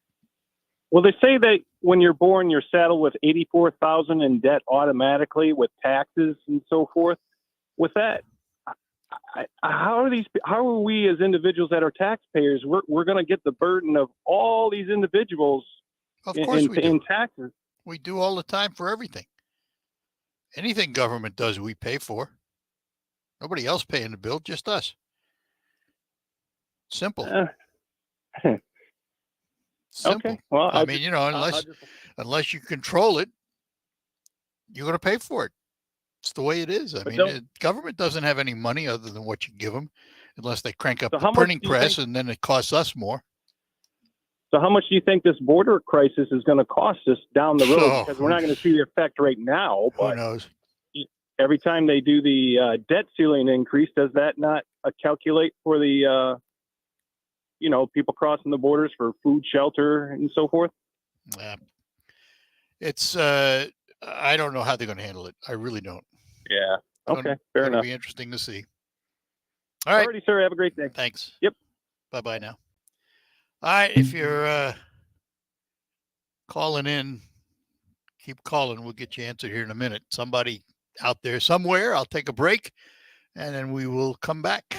Well, they say that when you're born, you're saddled with $84,000 in debt automatically with taxes and so forth. With that, how are we as individuals that are taxpayers? We're going to get the burden of all these individuals in taxes. We do all the time for everything. Anything government does, we pay for. Nobody else paying the bill, just us. Simple. Simple. Okay. Well, I mean, unless you control it, you're going to pay for it. It's the way it is. I mean, government doesn't have any money other than what you give them, unless they crank up the printing press, and then it costs us more. So how much do you think this border crisis is going to cost us down the road? Because we're not going to see the effect right now. But who knows? Every time they do the debt ceiling increase, does that not calculate for the people crossing the borders for food, shelter, and so forth? It's I don't know how they're going to handle it. I really don't. Yeah. Okay. Fair enough. It'll be interesting to see. All right. Alrighty, sir. Have a great day. Thanks. Yep. Bye-bye now. All right. If you're calling in, keep calling. We'll get you answered here in a minute. Somebody out there somewhere. I'll take a break, and then we will come back.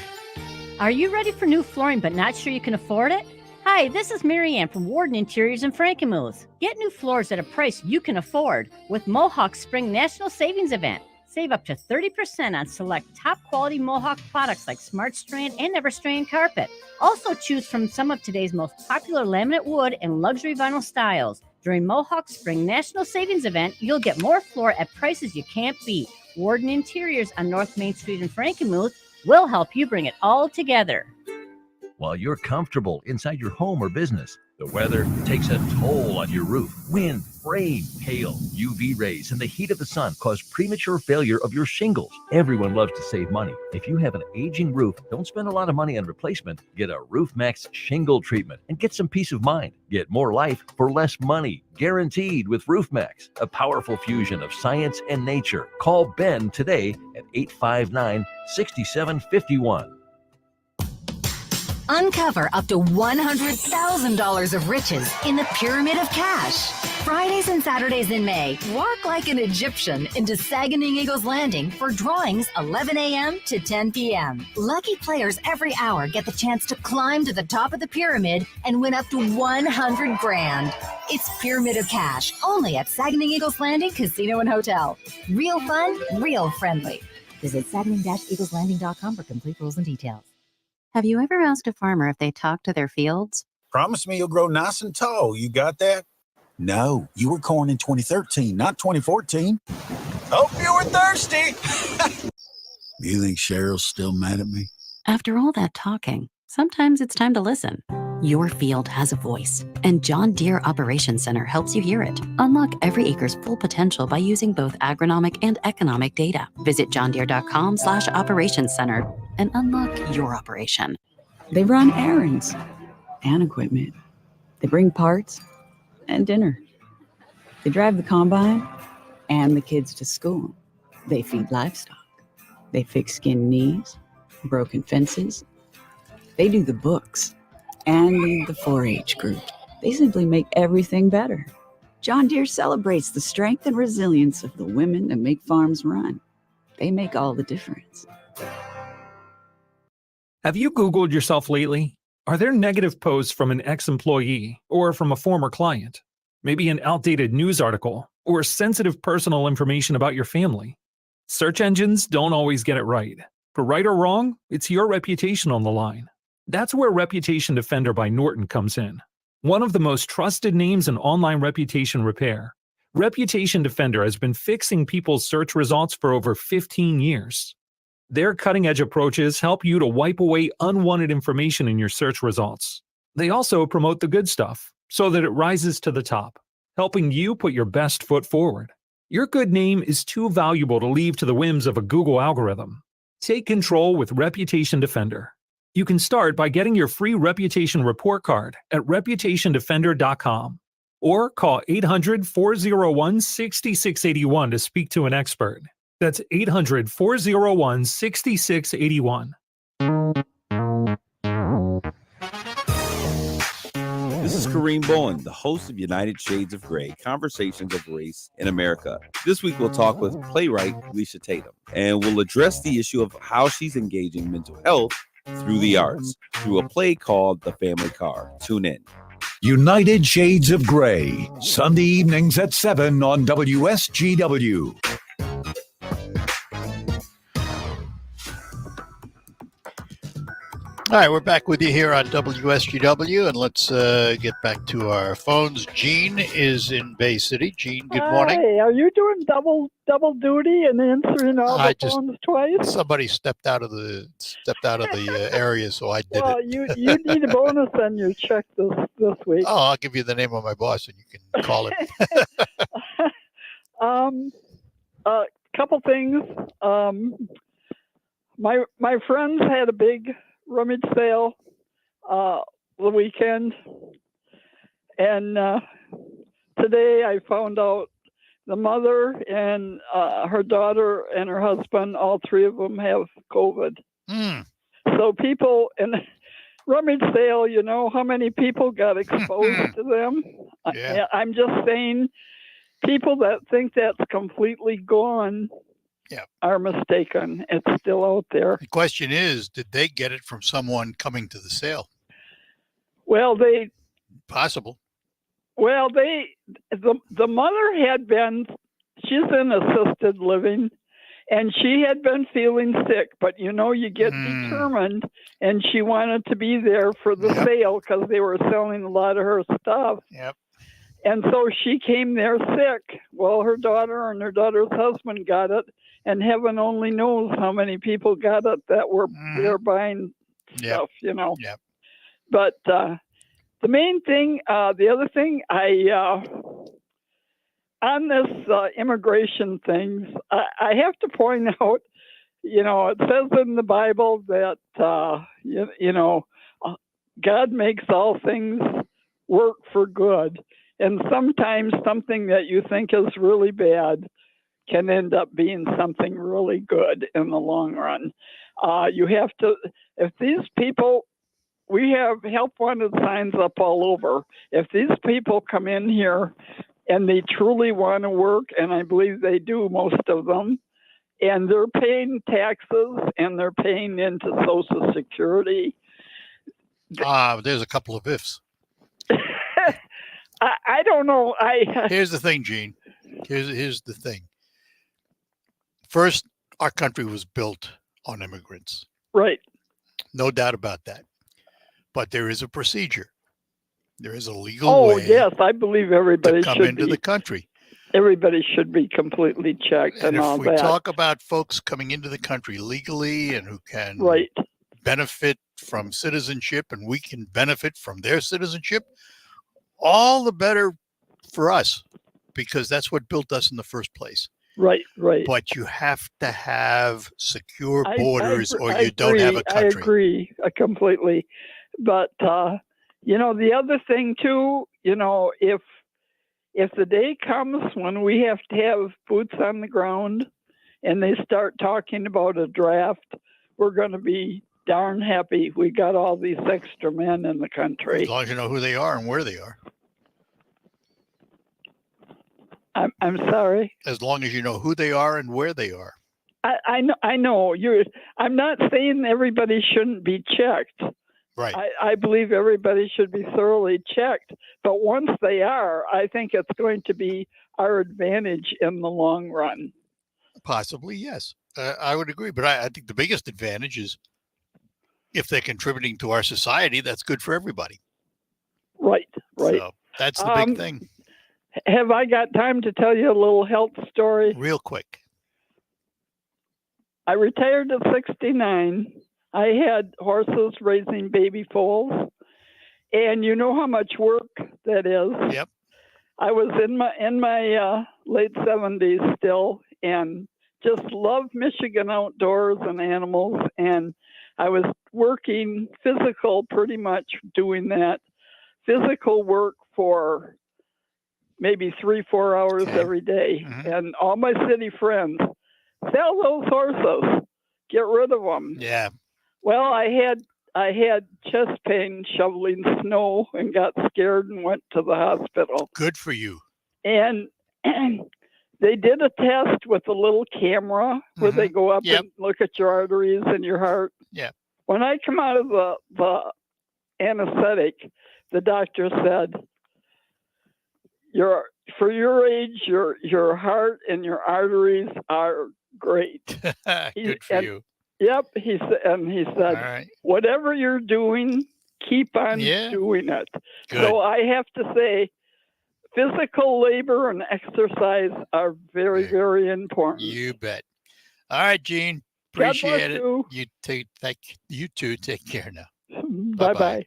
Are you ready for new flooring but not sure you can afford it? Hi, this is Marianne from Warden Interiors in Frankenmuth. Get new floors at a price you can afford with Mohawk's Spring National Savings Event. Save up to 30% on select top-quality Mohawk products like Smart Strand and Everstrand carpet. Also choose from some of today's most popular laminate wood and luxury vinyl styles. During Mohawk's Spring National Savings Event, you'll get more floor at prices you can't beat. Warden Interiors on North Main Street in Frankenmuth will help you bring it all together. While you're comfortable inside your home or business, the weather takes a toll on your roof. Wind, rain, hail, UV rays, and the heat of the sun cause premature failure of your shingles. Everyone loves to save money. If you have an aging roof, don't spend a lot of money on replacement. Get a Roof Max shingle treatment and get some peace of mind. Get more life for less money. Guaranteed with Roof Max, a powerful fusion of science and nature. Call Ben today at 859-6751. Uncover up to $100,000 of riches in the Pyramid of Cash. Fridays and Saturdays in May, walk like an Egyptian into Saginaw Eagles Landing for drawings 11 a.m. to 10 p.m. Lucky players every hour get the chance to climb to the top of the pyramid and win up to $100,000. It's Pyramid of Cash, only at Saginaw Eagles Landing Casino and Hotel. Real fun, real friendly. Visit saginaw-eagleslanding.com for complete rules and details. Have you ever asked a farmer if they talk to their fields? Promise me you'll grow nice and tall. You got that? No, you were corn in 2013, not 2014. Hope you were thirsty. You think Cheryl's still mad at me? After all that talking, sometimes it's time to listen. Your field has a voice, and John Deere Operations Center helps you hear it. Unlock every acre's full potential by using both agronomic and economic data. Visit johndeere.com/operations center and unlock your operation. They run errands and equipment. They bring parts and dinner. They drive the combine and the kids to school. They feed livestock. They fix skinned knees, broken fences. They do the books and lead the 4-H group. They simply make everything better. John Deere celebrates the strength and resilience of the women that make farms run. They make all the difference. Have you Googled yourself lately? Are there negative posts from an ex-employee or from a former client? Maybe an outdated news article or sensitive personal information about your family? Search engines don't always get it right. For right or wrong, it's your reputation on the line. That's where Reputation Defender by Norton comes in. One of the most trusted names in online reputation repair, Reputation Defender has been fixing people's search results for over 15 years. Their cutting-edge approaches help you to wipe away unwanted information in your search results. They also promote the good stuff so that it rises to the top, helping you put your best foot forward. Your good name is too valuable to leave to the whims of a Google algorithm. Take control with Reputation Defender. You can start by getting your free reputation report card at reputationdefender.com or call 800-401-6681 to speak to an expert. That's 800-401-6681. This is Kareem Bowen, the host of United Shades of Grey, Conversations of Race in America. This week we'll talk with playwright Leisha Tatum, and we'll address the issue of how she's engaging mental health through the arts, through a play called The Family Car. Tune in. United Shades of Grey, Sunday evenings at 7 on WSGW. All right, we're back with you here on WSGW, and let's get back to our phones. Gene is in Bay City. Gene, good morning. Hey, are you doing double duty and answering all the phones twice? Somebody stepped out of the area, so I did well, it. you need a bonus on your check this week. Oh, I'll give you the name of my boss, and you can call him. Couple things. My friends had a big rummage sale the weekend, and today I found out the mother and her daughter and her husband, all three of them have COVID. So people in rummage sale, you know how many people got exposed to them? Yeah. I'm just saying people that think that's completely gone are mistaken. It's still out there. The question is, did they get it from someone coming to the sale? Well, Possible. Well, the mother had been, she's in assisted living, and she had been feeling sick, but you know, you get determined, and she wanted to be there for the sale because they were selling a lot of her stuff. Yep. And so she came there sick. Well, her daughter and her daughter's husband got it, and heaven only knows how many people got it that were there buying stuff, you know. Yep. But the main thing, the other thing, on this immigration things, I have to point out, you know, it says in the Bible that, you know, God makes all things work for good. And sometimes something that you think is really bad can end up being something really good in the long run. You have to, if these people, we have help wanted signs up all over. If these people come in here and they truly want to work, and I believe they do, most of them, and they're paying taxes and they're paying into Social Security. There's a couple of ifs. I don't know. Here's the thing, Gene. Here's the thing. First, our country was built on immigrants. Right. No doubt about that. But there is a procedure. There is a legal way yes, I believe everybody to come should into be. the country. everybody should be completely checked and And all if we that. talk about folks coming into the country legally and who can Right. benefit from citizenship and we can benefit from their citizenship, all the better for us, because that's what built us in the first place. Right, right. But you have to have secure I borders or I you don't have a I country. agree completely. But, the other thing too, if the day comes when we have to have boots on the ground and they start talking about a draft, we're going to be darn happy we got all these extra men in the country. As long as you know who they are and where they are. I'm sorry. As long as you know who they are and where they are. I know. I'm not saying everybody shouldn't be checked. Right. I believe everybody should be thoroughly checked. But once they are, I think it's going to be our advantage in the long run. Possibly, yes. I would agree. But I think the biggest advantage is if they're contributing to our society, that's good for everybody. Right, right. So that's the big thing. Have I got time to tell you a little health story? Real quick. I retired at 69. I had horses raising baby foals, and you know how much work that is. Yep. I was in my late 70s still, and just loved Michigan outdoors and animals, and I was working physical, pretty much doing that physical work for maybe 3-4 hours every day. And all my city friends, sell those horses, get rid of them. Yeah. Well, I had chest pain shoveling snow and got scared and went to the hospital. Good for you. And they did a test with a little camera where they go up and look at your arteries and your heart. Yeah. When I come out of the anesthetic, the doctor said, for your age, your heart and your arteries are great. Good for you. Yep, he said, All right. whatever you're doing, keep on doing it. Good. So I have to say, physical labor and exercise are very, very important. You bet. All right, Gene. God Appreciate bless it. you. You too. Take care now. Bye-bye.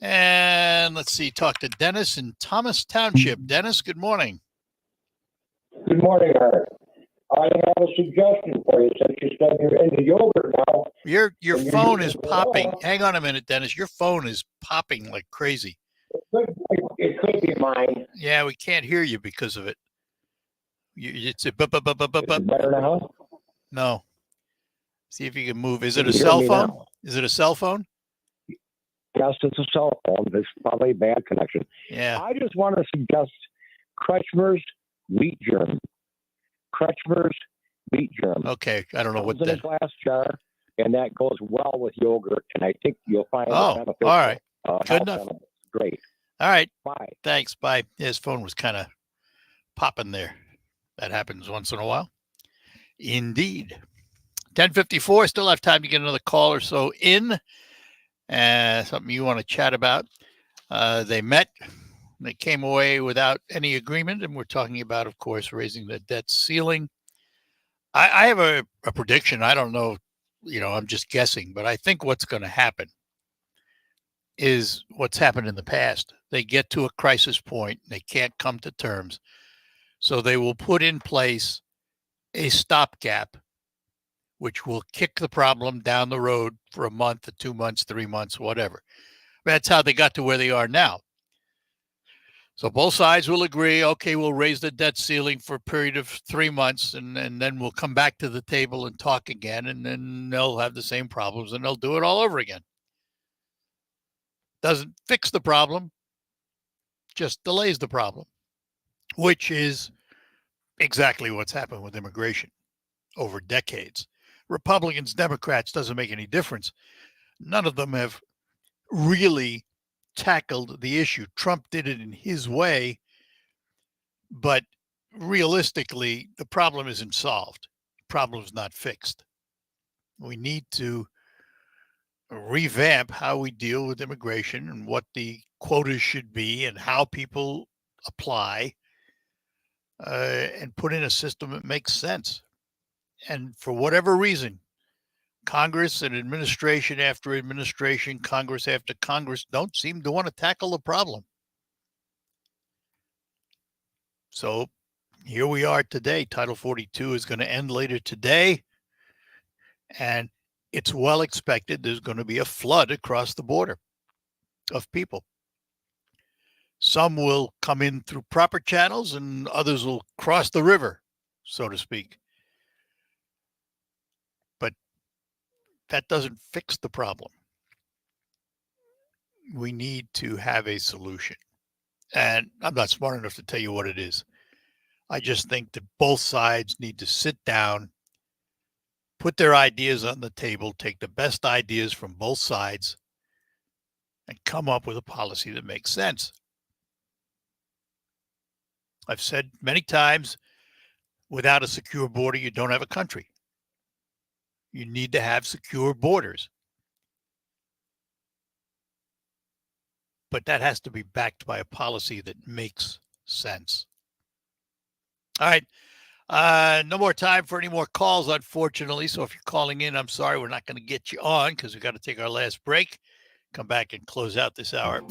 And let's see, talk to Dennis in Thomas Township. Dennis, good morning. Good morning, Art. I have a suggestion for you since you said you're into yogurt now. Your phone is popping. Hang on a minute, Dennis. Your phone is popping like crazy. It could be mine. Yeah, we can't hear you because of it. It's a better now? No. See if you can move. Is Can it a you hear cell me phone? now? Is it a cell phone? Yes, it's a cell phone. It's probably a bad connection. Yeah. I just want to suggest Kretschmer's wheat germ. Kretschmer's wheat germ. Okay, I don't know what Comes in a glass jar, and that goes well with yogurt, and I think you'll find it beneficial. All right. Good Good enough. Great. All right. Bye. Thanks. Bye. His phone was kind of popping there. That happens once in a while. Indeed. 10:54. Still have time to get another call or so in. Something you want to chat about. They met. They came away without any agreement, and we're talking about, of course, raising the debt ceiling. I have a prediction. I don't know. I'm just guessing, but I think what's going to happen is what's happened in the past. They get to a crisis point. They can't come to terms. So they will put in place a stopgap, which will kick the problem down the road for a month, 2 months, 3 months, whatever. That's how they got to where they are now. So both sides will agree, okay, we'll raise the debt ceiling for a period of 3 months, and then we'll come back to the table and talk again, and then they'll have the same problems, and they'll do it all over again. Doesn't fix the problem, just delays the problem, which is exactly what's happened with immigration over decades. Republicans, Democrats, doesn't make any difference. None of them have really tackled the issue. Trump did it in his way, but realistically, the problem isn't solved. The problem is not fixed. We need to revamp how we deal with immigration and what the quotas should be and how people apply. and put in a system that makes sense. And for whatever reason, Congress and administration after administration, Congress after Congress don't seem to want to tackle the problem. So here we are today. Title 42 is going to end later today. And it's well expected there's going to be a flood across the border of people. Some will come in through proper channels and others will cross the river, so to speak. But that doesn't fix the problem. We need to have a solution. And I'm not smart enough to tell you what it is. I just think that both sides need to sit down, put their ideas on the table, take the best ideas from both sides, and come up with a policy that makes sense. I've said many times, without a secure border, you don't have a country. You need to have secure borders. But that has to be backed by a policy that makes sense. All right. No more time for any more calls, unfortunately. So if you're calling in, I'm sorry, we're not going to get you on because we've got to take our last break. Come back and close out this hour.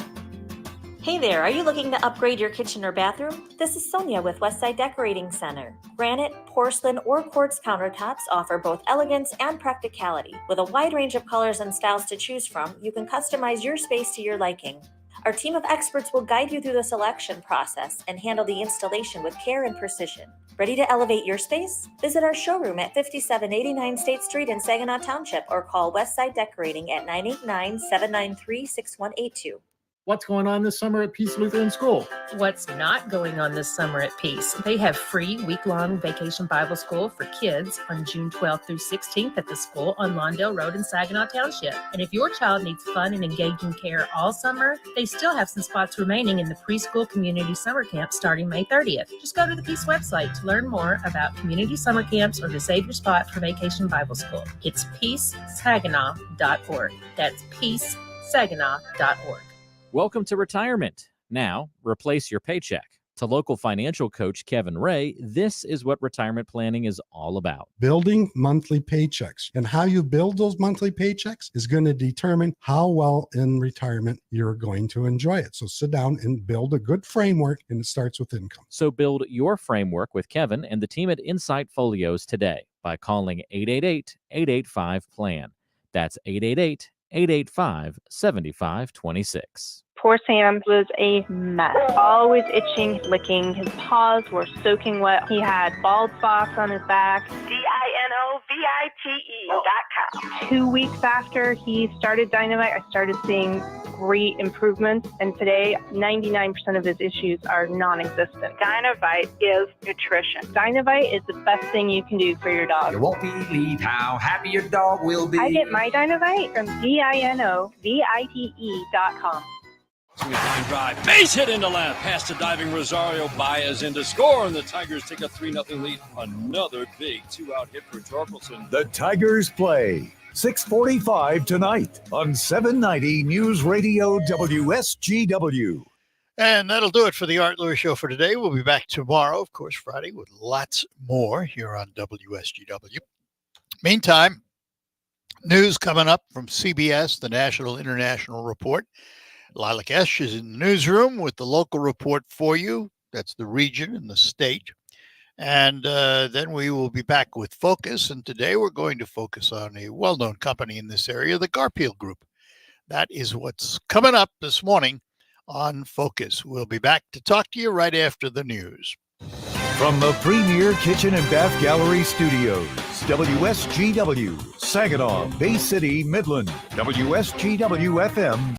Hey there, are you looking to upgrade your kitchen or bathroom? This is Sonia with Westside Decorating Center. Granite, porcelain, or quartz countertops offer both elegance and practicality. With a wide range of colors and styles to choose from, you can customize your space to your liking. Our team of experts will guide you through the selection process and handle the installation with care and precision. Ready to elevate your space? Visit our showroom at 5789 State Street in Saginaw Township or call Westside Decorating at 989-793-6182. What's going on this summer at Peace Lutheran School? What's not going on this summer at Peace? They have free week-long vacation Bible school for kids on June 12th through 16th at the school on Lawndale Road in Saginaw Township. And if your child needs fun and engaging care all summer, they still have some spots remaining in the preschool community summer camp starting May 30th. Just go to the Peace website to learn more about community summer camps or to save your spot for vacation Bible school. It's peacesaginaw.org. That's peacesaginaw.org. Welcome to retirement. Now, replace your paycheck. To local financial coach Kevin Ray, this is what retirement planning is all about. Building monthly paychecks. And how you build those monthly paychecks is going to determine how well in retirement you're going to enjoy it. So sit down and build a good framework, and it starts with income. So build your framework with Kevin and the team at Insight Folios today by calling 888-885-PLAN. That's 888-885-7526. Poor Sam was a mess. Always itching, licking. His paws were soaking wet. He had bald spots on his back. DINOVITE.com. 2 weeks after he started Dynamite, I started seeing great improvements. And today, 99% of his issues are non-existent. Dynamite is nutrition. Dynamite is the best thing you can do for your dog. You won't believe how happy your dog will be. I get my Dynamite from DINOVITE.com. Swing a line drive, base hit into left, past the diving Rosario Baez into score, and the Tigers take a 3-0 lead. Another big 2-out hit for Torkelson. The Tigers play 6:45 tonight on 790 News Radio WSGW. And that'll do it for the Art Lewis Show for today. We'll be back tomorrow, of course, Friday, with lots more here on WSGW. Meantime, news coming up from CBS, the National International Report. Lilac Esch is in the newsroom with the local report for you. That's the region and the state. And then we will be back with Focus. And today we're going to focus on a well-known company in this area, the Garfield Group. That is what's coming up this morning on Focus. We'll be back to talk to you right after the news. From the Premier Kitchen and Bath Gallery Studios, WSGW, Saginaw, Bay City, Midland, WSGW FM.